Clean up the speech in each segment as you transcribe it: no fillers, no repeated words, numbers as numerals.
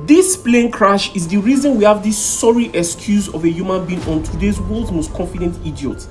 This plane crash is the reason we have this sorry excuse of a human being on today's world's most confident idiot.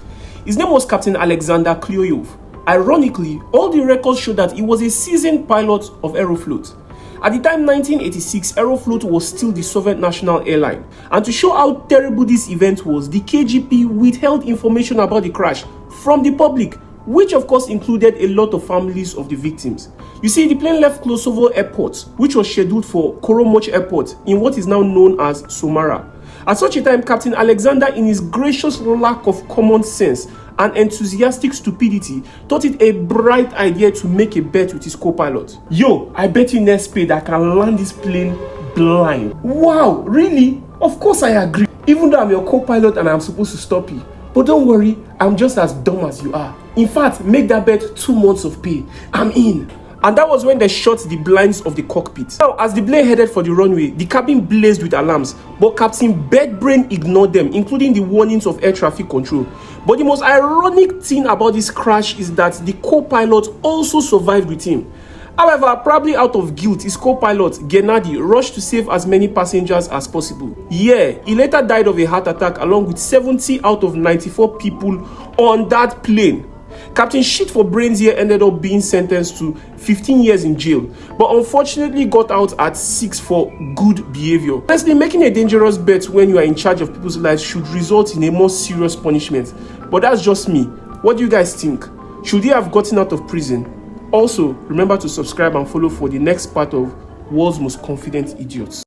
His name was Captain Alexander Kryulev. Ironically, all the records show that he was a seasoned pilot of Aeroflot. At the time 1986, Aeroflot was still the Soviet national airline. And to show how terrible this event was, the KGB withheld information about the crash from the public, which of course included a lot of families of the victims. You see, the plane left Klosovo Airport, which was scheduled for Koromoch Airport in what is now known as Samara. At such a time, Captain Alexander, in his gracious lack of common sense and enthusiastic stupidity, thought it a bright idea to make a bet with his co-pilot. Yo, I bet you next pay that I can land this plane blind. Wow, really? Of course I agree. Even though I'm your co-pilot and I'm supposed to stop you. But don't worry, I'm just as dumb as you are. In fact, make that bet 2 months of pay. I'm in. And that was when they shut the blinds of the cockpit. Now, as the plane headed for the runway, the cabin blazed with alarms, but Captain Bedbrain ignored them, including the warnings of air traffic control. But the most ironic thing about this crash is that the co-pilot also survived with him. However, probably out of guilt, his co-pilot, Gennady, rushed to save as many passengers as possible. Yeah, he later died of a heart attack along with 70 out of 94 people on that plane. Captain Shit for Brains here ended up being sentenced to 15 years in jail, but unfortunately got out at 6 for good behavior. Honestly, making a dangerous bet when you are in charge of people's lives should result in a more serious punishment. But that's just me. What do you guys think? Should he have gotten out of prison? Also, remember to subscribe and follow for the next part of World's Most Confident Idiots.